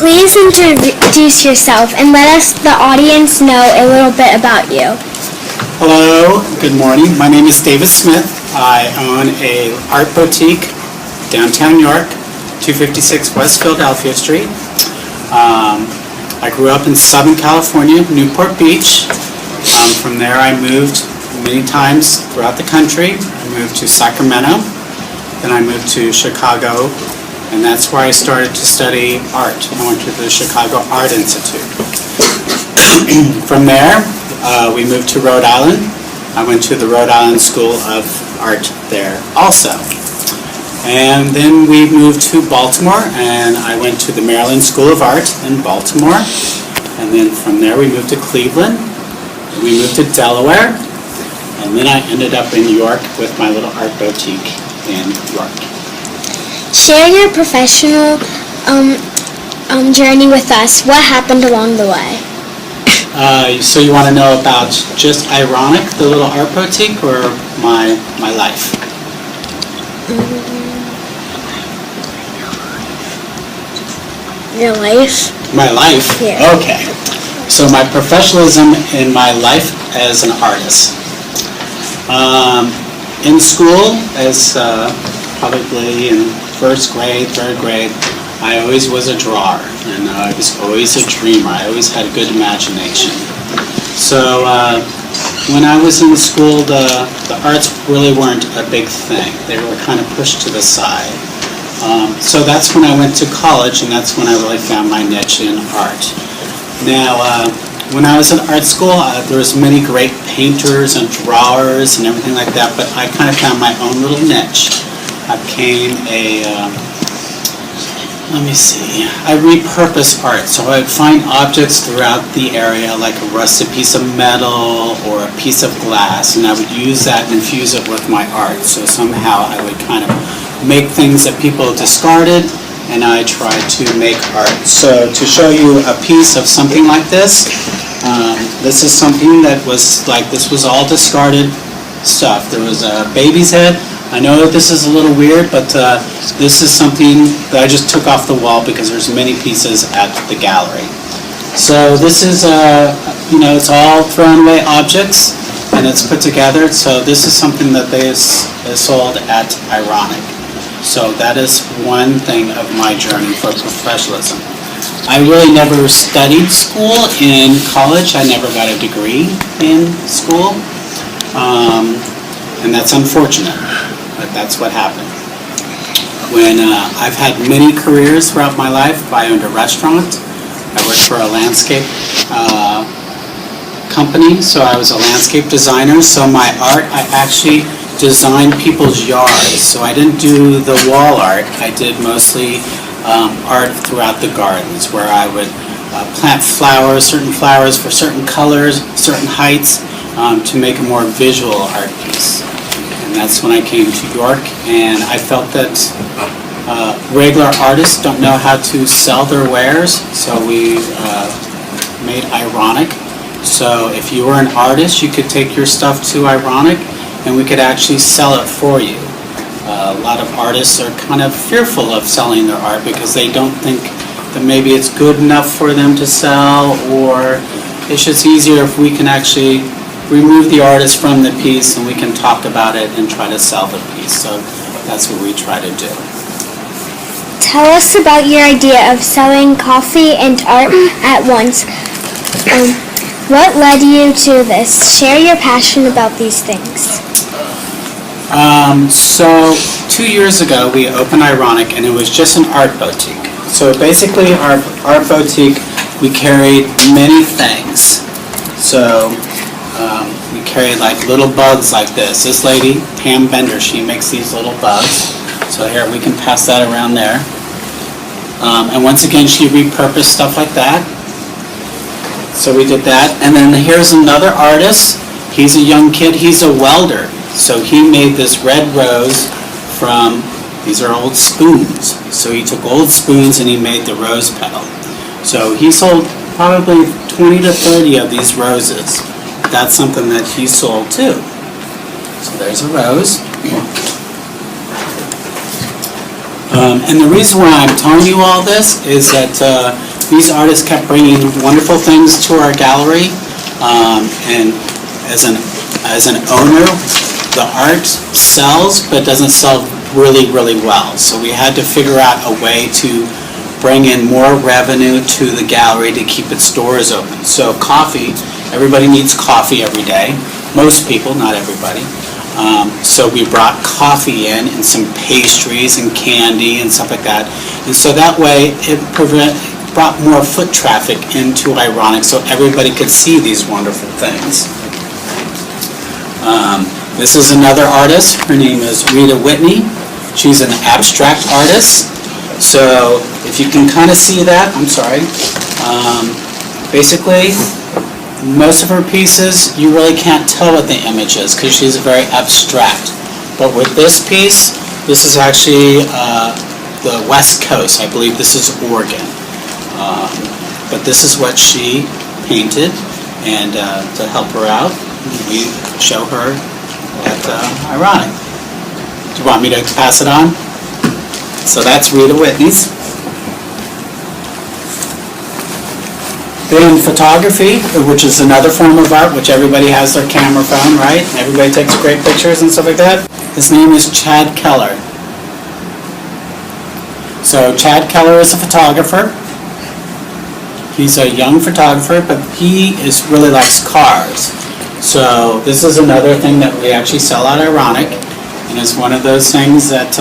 Please introduce yourself and let us, the audience, know a little bit about you. Hello, good morning. My name is David Smith. I own a art boutique downtown York, 256 West Philadelphia Street. I grew up in Southern California, Newport Beach. From there I moved many times throughout the country. I moved to Sacramento, then I moved to Chicago, and that's where I started to study art. I went to the Chicago Art Institute. From there, we moved to Rhode Island. I went to the Rhode Island School of Art there also. And then we moved to Baltimore, and I went to the Maryland School of Art in Baltimore. And then from there we moved to Cleveland. We moved to Delaware. And then I ended up in York with my little art boutique in York. Share your professional journey with us. What happened along the way? So you want to know about just Ironic, the little art boutique, or my life? Your life? My life? Yeah. Okay. So my professionalism in my life as an artist. In school, as probably in first grade, third grade, I always was a drawer, and I was always a dreamer. I always had a good imagination. So when I was in school, the arts really weren't a big thing. They were kind of pushed to the side. So that's when I went to college, and that's when I really found my niche in art. Now, when I was in art school, there was many great painters and drawers and everything like that, but I kind of found my own little niche. I became I repurpose art. So I would find objects throughout the area, like a rusted piece of metal or a piece of glass, and I would use that and infuse it with my art. So somehow I would kind of make things that people discarded, and I tried to make art. So to show you a piece of something like this, this is something that was like, this was all discarded stuff. There was a baby's head. I know that this is a little weird, but this is something that I just took off the wall because there's many pieces at the gallery. So this is, it's all thrown away objects, and it's put together. So this is something that is sold at Ironic. So that is one thing of my journey for professionalism. I really never studied school in college. I never got a degree in school, and that's unfortunate. But that's what happened. When I've had many careers throughout my life. I owned a restaurant. I worked for a landscape company, so I was a landscape designer. So my art, I actually designed people's yards. So I didn't do the wall art. I did mostly art throughout the gardens, where I would plant certain flowers for certain colors, certain heights, to make a more visual art piece. That's when I came to York, and I felt that regular artists don't know how to sell their wares, so we made Ironic. So if you were an artist, you could take your stuff to Ironic, and we could actually sell it for you. A lot of artists are kind of fearful of selling their art because they don't think that maybe it's good enough for them to sell, or it's just easier if we can actually remove the artist from the piece and we can talk about it and try to sell the piece. So that's what we try to do. Tell us about your idea of selling coffee and art at once. What led you to this? Share your passion about these things. So 2 years ago we opened Ironic, and it was just an art boutique. So basically our art boutique, we carried many things. So we carried like little bugs like this. This lady, Pam Bender, she makes these little bugs. So here, we can pass that around there. And once again, she repurposed stuff like that. So we did that. And then here's another artist. He's a young kid. He's a welder. So he made this red rose from, these are old spoons. So he took old spoons and he made the rose petal. So he sold probably 20 to 30 of these roses. That's something that he sold too. So there's a rose. And the reason why I'm telling you all this is that these artists kept bringing wonderful things to our gallery, and as an owner, the art sells, but doesn't sell really, really well. So we had to figure out a way to bring in more revenue to the gallery to keep its doors open. So coffee, everybody needs coffee every day. Most people, not everybody. So we brought coffee in and some pastries and candy and stuff like that. And so that way it brought more foot traffic into Ironic so everybody could see these wonderful things. This is another artist. Her name is Rita Whitney. She's an abstract artist. So if you can kind of see that, I'm sorry. Basically, most of her pieces, you really can't tell what the image is because she's very abstract. But with this piece, this is actually the West Coast. I believe this is Oregon. But this is what she painted, and to help her out, we show her at Ironic. Do you want me to pass it on? So that's Rita Whitney's. Then photography, which is another form of art, which everybody has their camera phone, right? Everybody takes great pictures and stuff like that. His name is Chad Keller. So Chad Keller is a photographer. He's a young photographer, but he really likes cars. So this is another thing that we actually sell at Ironic, and it's one of those things that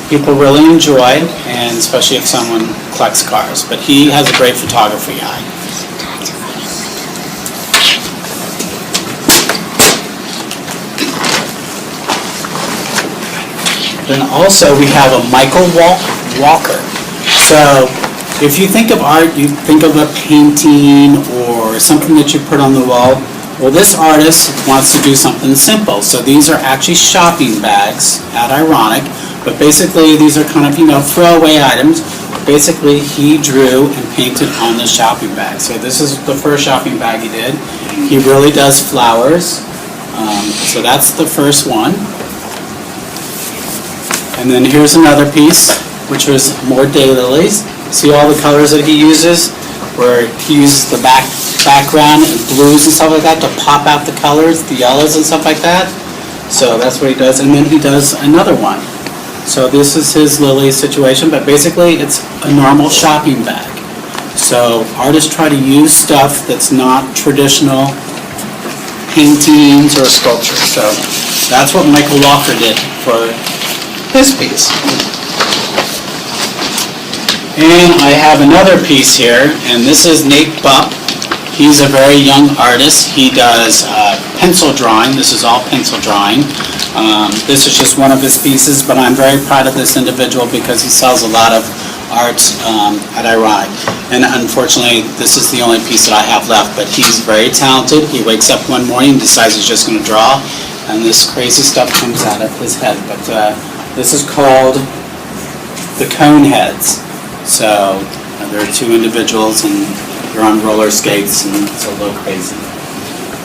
people really enjoy, and especially if someone collects cars. But he has a great photography eye. Then also we have a Michael Walker. So if you think of art, you think of a painting or something that you put on the wall. Well, this artist wants to do something simple. So these are actually shopping bags at Ironic, but basically these are kind of, throwaway items. Basically, he drew and painted on the shopping bag. So this is the first shopping bag he did. He really does flowers. So that's the first one. And then here's another piece, which was more daylilies. See all the colors that he uses, where he uses the background and blues and stuff like that to pop out the colors, the yellows and stuff like that. So that's what he does. And then he does another one. So this is his lily situation, but basically it's a normal shopping bag. So artists try to use stuff that's not traditional paintings or sculptures. So that's what Michael Walker did for this piece. And I have another piece here, and this is Nate Bupp. He's a very young artist. He does pencil drawing. This is all pencil drawing. This is just one of his pieces, but I'm very proud of this individual because he sells a lot of art at Ironic. And unfortunately, this is the only piece that I have left, but he's very talented. He wakes up one morning and decides he's just going to draw, and this crazy stuff comes out of his head. But this is called the Cone Heads. So there are two individuals, and they're on roller skates, and it's a little crazy.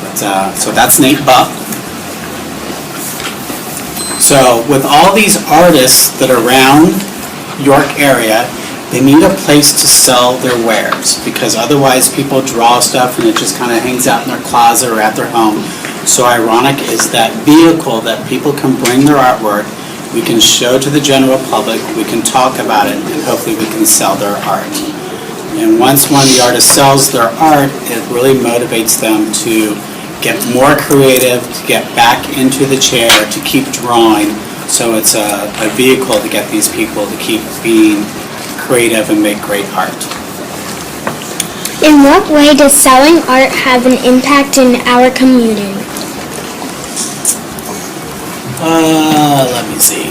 But, so that's Nate Bupp. So with all these artists that are around York area, they need a place to sell their wares, because otherwise people draw stuff and it just kind of hangs out in their closet or at their home. So Ironic is that vehicle that people can bring their artwork, we can show to the general public, we can talk about it, and hopefully we can sell their art. And once one of the artists sells their art, it really motivates them to get more creative, to get back into the chair, to keep drawing. So it's a vehicle to get these people to keep being creative and make great art. In what way does selling art have an impact in our community? Let me see.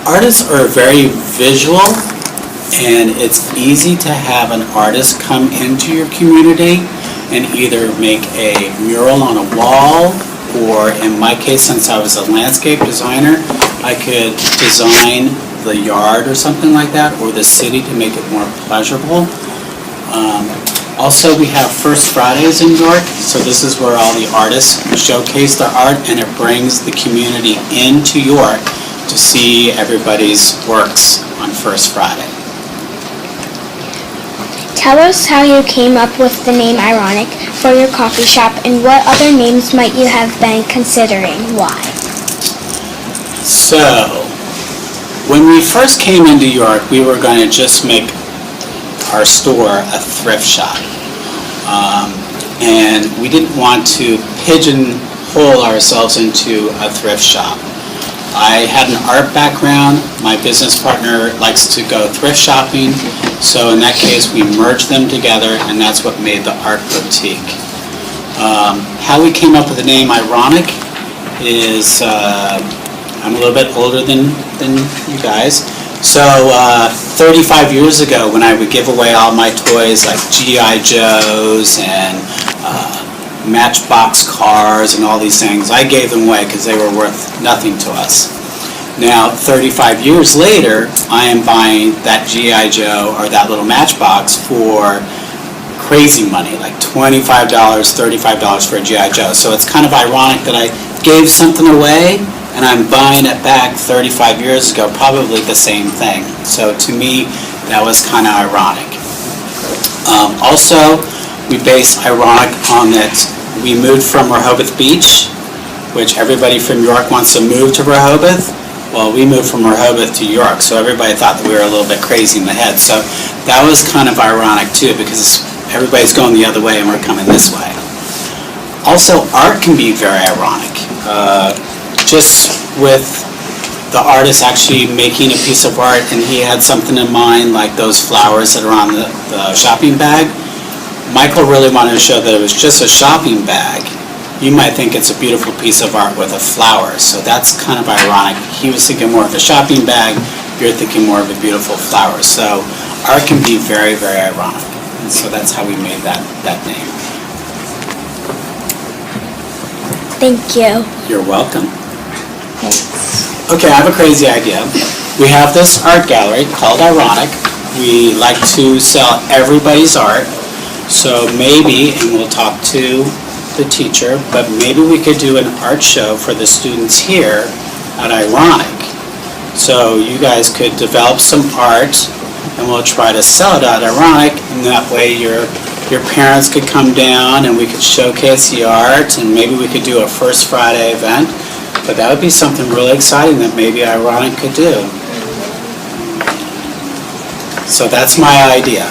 Artists are very visual, and it's easy to have an artist come into your community and either make a mural on a wall, or in my case, since I was a landscape designer, I could design the yard or something like that, or the city to make it more pleasurable. Also, we have First Fridays in York, so this is where all the artists showcase their art, and it brings the community into York to see everybody's works on First Friday. Tell us how you came up with the name Ironic for your coffee shop and what other names might you have been considering. Why? So, when we first came into York, we were going to just make our store a thrift shop. And we didn't want to pigeonhole ourselves into a thrift shop. I had an art background. My business partner likes to go thrift shopping. So in that case, we merged them together, and that's what made the Art Boutique. How we came up with the name Ironic is, I'm a little bit older than you guys. So 35 years ago, when I would give away all my toys like G.I. Joes and Matchbox cars and all these things, I gave them away because they were worth nothing to us. Now, 35 years later, I am buying that G.I. Joe or that little Matchbox for crazy money, like $25, $35 for a G.I. Joe. So it's kind of ironic that I gave something away and I'm buying it back 35 years ago, probably the same thing. So to me, that was kind of ironic. Also, we base Ironic on that we moved from Rehoboth Beach, which everybody from York wants to move to Rehoboth. Well, we moved from Rehoboth to York, so everybody thought that we were a little bit crazy in the head. So that was kind of ironic too, because everybody's going the other way and we're coming this way. Also, art can be very ironic. Just with the artist actually making a piece of art and he had something in mind, like those flowers that are on the shopping bag. Michael really wanted to show that it was just a shopping bag. You might think it's a beautiful piece of art with a flower, so that's kind of ironic. He was thinking more of a shopping bag, you're thinking more of a beautiful flower. So art can be very, very ironic. And so that's how we made that name. Thank you. You're welcome. Thanks. Okay, I have a crazy idea. We have this art gallery called Ironic. We like to sell everybody's art. So maybe, and we'll talk to the teacher, but maybe we could do an art show for the students here at Ironic. So you guys could develop some art and we'll try to sell it at Ironic, and that way your parents could come down and we could showcase the art, and maybe we could do a First Friday event. But that would be something really exciting that maybe Ironic could do. So that's my idea.